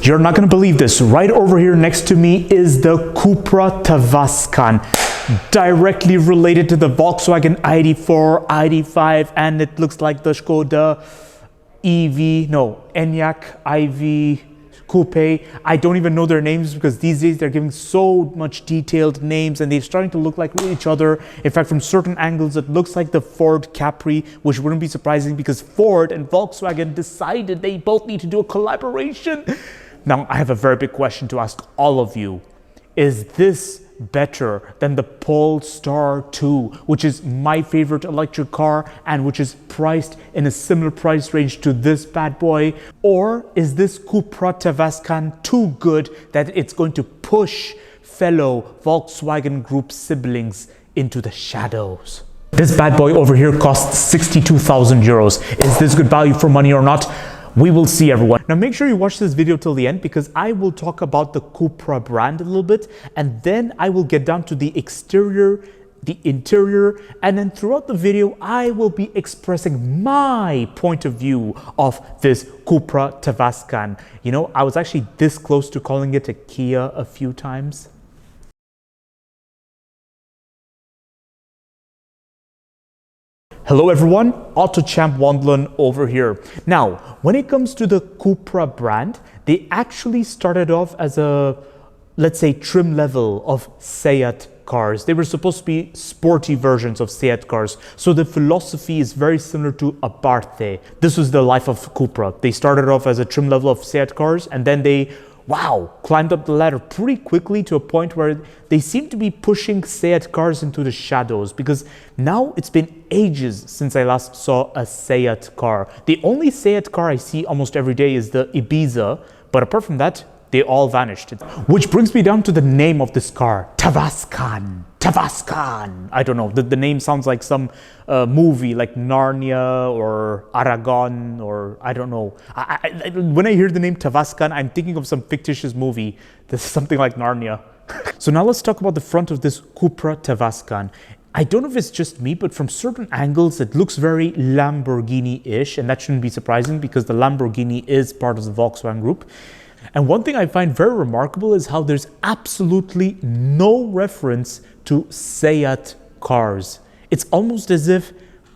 You're not going to believe this. Right over here next to me is the Cupra Tavascan, directly related to the Volkswagen ID.4, ID.5, and it looks like the Skoda Enyaq IV coupe. I don't even know their names because these days they're giving so much detailed names and they're starting to look like each other. In fact, from certain angles, it looks like the Ford Capri, which wouldn't be surprising because Ford and Volkswagen decided they both need to do a collaboration. Now, I have a very big question to ask all of you. Is this better than the Polestar 2, which is my favorite electric car and which is priced in a similar price range to this bad boy? Or is this Cupra Tavascan too good that it's going to push fellow Volkswagen Group siblings into the shadows? This bad boy over here costs 62,000 euros. Is this good value for money or not? We will see, everyone. Now make sure you watch this video till the end because I will talk about the Cupra brand a little bit and then I will get down to the exterior, the interior, and then throughout the video I will be expressing my point of view of this Cupra Tavascan. You know, I was actually this close to calling it a Kia a few times. Hello everyone, AutoChamp Wandlin over here. Now, when it comes to the Cupra brand, they actually started off as a, let's say, trim level of Seat cars. They were supposed to be sporty versions of Seat cars. So the philosophy is very similar to Abarth. This was the life of Cupra. They started off as a trim level of Seat cars and then they climbed up the ladder pretty quickly to a point where they seem to be pushing Seat cars into the shadows because now it's been ages since I last saw a Seat car. The only Seat car I see almost every day is the Ibiza, but apart from that, they all vanished. Which brings me down to the name of this car, Tavascan. Tavascan. I don't know, the name sounds like some movie like Narnia or Aragon or I don't know. When I hear the name Tavascan, I'm thinking of some fictitious movie. This is something like Narnia. So now let's talk about the front of this Cupra Tavascan. I don't know if it's just me, but from certain angles, it looks very Lamborghini-ish, and that shouldn't be surprising because the Lamborghini is part of the Volkswagen Group. And one thing I find very remarkable is how there's absolutely no reference to Seat cars. It's almost as if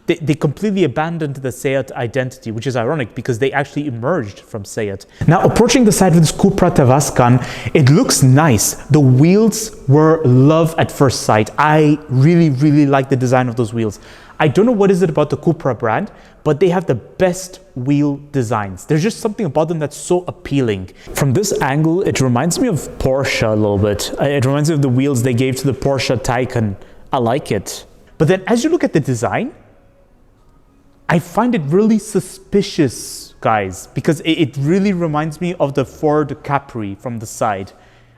they completely abandoned the Seat identity, which is ironic because they actually emerged from Seat. Now, approaching the side of this Cupra Tavascan, it looks nice. The wheels were love at first sight. I really like the design of those wheels. I don't know what is it about the Cupra brand, but they have the best wheel designs. There's just something about them that's so appealing. From this angle, it reminds me of Porsche a little bit. It reminds me of the wheels they gave to the Porsche Taycan. I like it. But then as you look at the design, I find it really suspicious, guys, because it really reminds me of the Ford Capri from the side.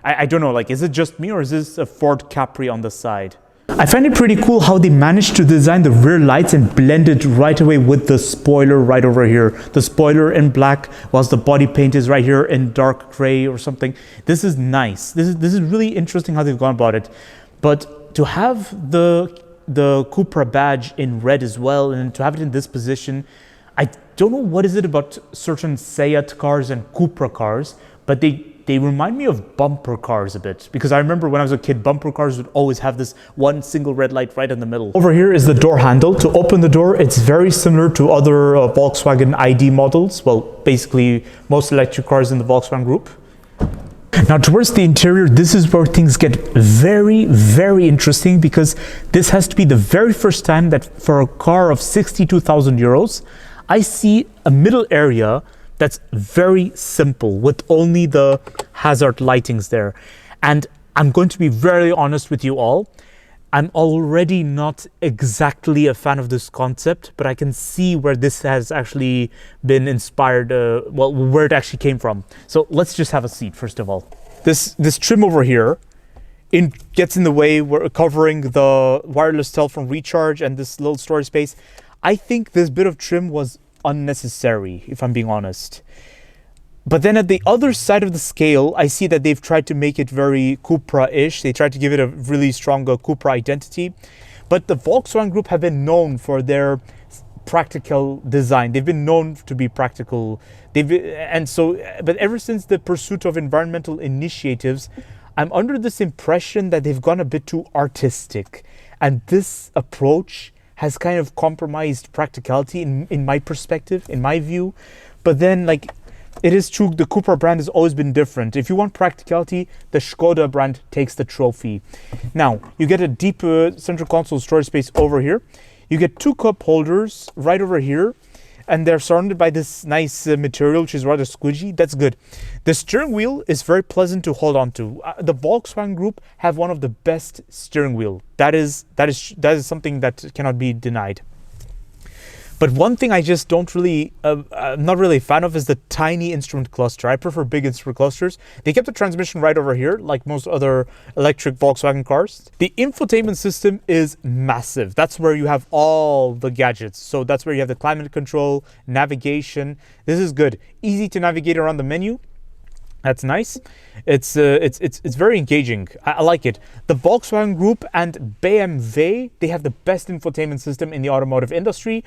I don't know, like, is it just me or is this a Ford Capri on the side? I find it pretty cool how they managed to design the rear lights and blend it right away with the spoiler right over here. The spoiler in black, whilst the body paint is right here in dark gray or something. This is nice. This is really interesting how they've gone about it. But to have the Cupra badge in red as well and to have it in this position, I don't know what is it about certain Seat cars and Cupra cars, but they remind me of bumper cars a bit, because I remember when I was a kid, bumper cars would always have this one single red light right in the middle. Over here is the door handle. To open the door, it's very similar to other Volkswagen ID models. Well, basically most electric cars in the Volkswagen Group. Now towards the interior, this is where things get very interesting, because this has to be the very first time that for a car of 62,000 euros, I see a middle area that's very simple with only the hazard lightings there. And I'm going to be very honest with you all. I'm already not exactly a fan of this concept, but I can see where this has actually been inspired, well, where it actually came from. So let's just have a seat, first of all. This trim over here gets in the way. We're covering the wireless telephone recharge and this little storage space. I think this bit of trim was unnecessary, if I'm being honest. But then at the other side of the scale, I see that they've tried to make it very Cupra-ish. They tried to give it a really strong Cupra identity. But the Volkswagen Group have been known for their practical design. They've been known to be practical. But ever since the pursuit of environmental initiatives, I'm under this impression that they've gone a bit too artistic. And this approach has kind of compromised practicality in my perspective, in my view. But then, like, it is true, the Cupra brand has always been different. If you want practicality, the Skoda brand takes the trophy. Now, you get a deep central console storage space over here. You get 2 cup holders right over here, and they're surrounded by this nice material, which is rather squidgy. That's good. The steering wheel is very pleasant to hold on to. The Volkswagen Group have one of the best steering wheel. That is something that cannot be denied. But one thing I just don't really, I'm not really a fan of is the tiny instrument cluster. I prefer big instrument clusters. They kept the transmission right over here, like most other electric Volkswagen cars. The infotainment system is massive. That's where you have all the gadgets. So that's where you have the climate control, navigation. This is good. Easy to navigate around the menu. That's nice. It's very engaging. I like it. The Volkswagen Group and BMW, they have the best infotainment system in the automotive industry.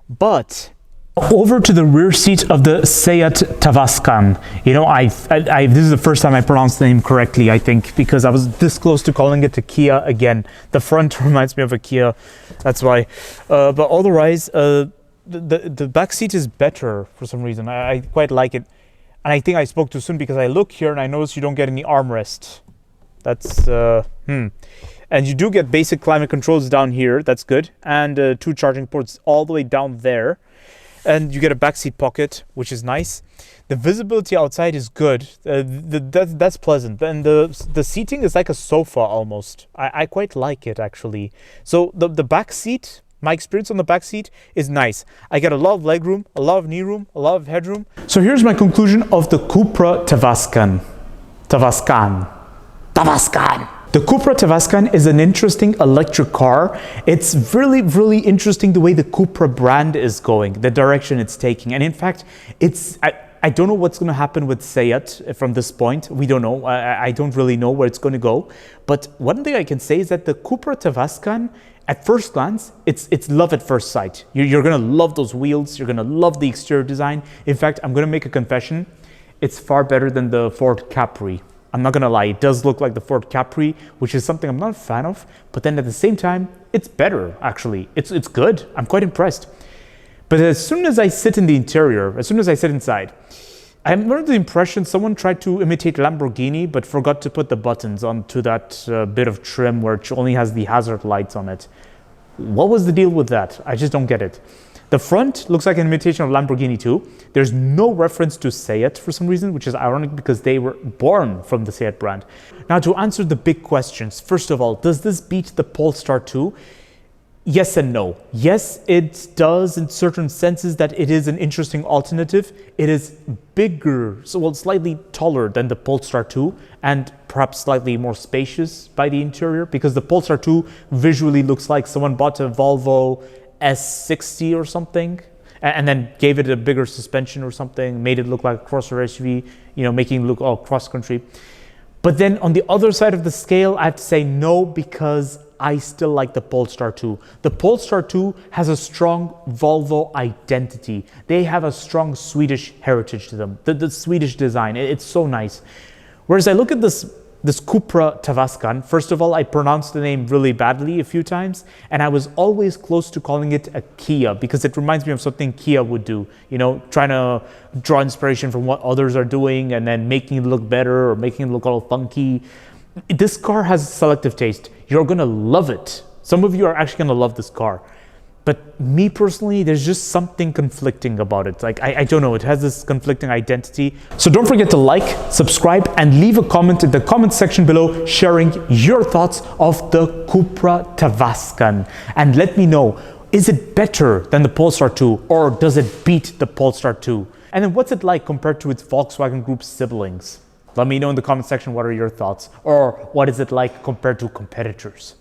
But over to the rear seat of the Seat Tavascan. You know, this is the first time I pronounced the name correctly, I think, because I was this close to calling it a Kia again. The front reminds me of a Kia, that's why. But otherwise, the back seat is better for some reason. I quite like it. And I think I spoke too soon because I look here and I notice you don't get any armrest. That's, And you do get basic climate controls down here. That's good. And 2 charging ports all the way down there. And you get a backseat pocket, which is nice. The visibility outside is good. That's pleasant. And the seating is like a sofa almost. I quite like it, actually. So the back seat, my experience on the back seat is nice. I get a lot of legroom, a lot of knee room, a lot of headroom. So here's my conclusion of the Cupra Tavascan. Tavascan. The Cupra Tavascan is an interesting electric car. It's really, really interesting the way the Cupra brand is going, the direction it's taking. And in fact, I don't know what's going to happen with Seat from this point. We don't know. I don't really know where it's going to go. But one thing I can say is that the Cupra Tavascan, at first glance, it's love at first sight. You're going to love those wheels. You're going to love the exterior design. In fact, I'm going to make a confession. It's far better than the Ford Capri. I'm not gonna lie, it does look like the Ford Capri, which is something I'm not a fan of, but then at the same time, it's better, actually. It's good. I'm quite impressed. But as soon as I sit in the interior, as soon as I sit inside, I'm under the impression someone tried to imitate Lamborghini, but forgot to put the buttons onto that bit of trim which only has the hazard lights on it. What was the deal with that? I just don't get it. The front looks like an imitation of Lamborghini too. There's no reference to Seat for some reason, which is ironic because they were born from the Seat brand. Now, to answer the big questions, first of all, does this beat the Polestar 2? Yes and no. Yes, it does in certain senses that it is an interesting alternative. It is bigger, slightly taller than the Polestar 2 and perhaps slightly more spacious by the interior, because the Polestar 2 visually looks like someone bought a Volvo S60 or something and then gave it a bigger suspension or something, made it look like a crossover SUV, making it look all cross-country. But then on the other side of the scale, I have to say no, because I still like the Polestar 2. The Polestar 2 has a strong Volvo identity. They have a strong Swedish heritage to them. The Swedish design, it's so nice. Whereas I look at this Cupra Tavascan, first of all, I pronounced the name really badly a few times, and I was always close to calling it a Kia because it reminds me of something Kia would do, trying to draw inspiration from what others are doing and then making it look better or making it look all funky. This car has selective taste. You're going to love it. Some of you are actually going to love this car. But me personally, there's just something conflicting about it. Like, I don't know, it has this conflicting identity. So don't forget to like, subscribe, and leave a comment in the comment section below sharing your thoughts of the Cupra Tavascan. And let me know, is it better than the Polestar 2 or does it beat the Polestar 2? And then what's it like compared to its Volkswagen Group siblings? Let me know in the comment section what are your thoughts, or what is it like compared to competitors.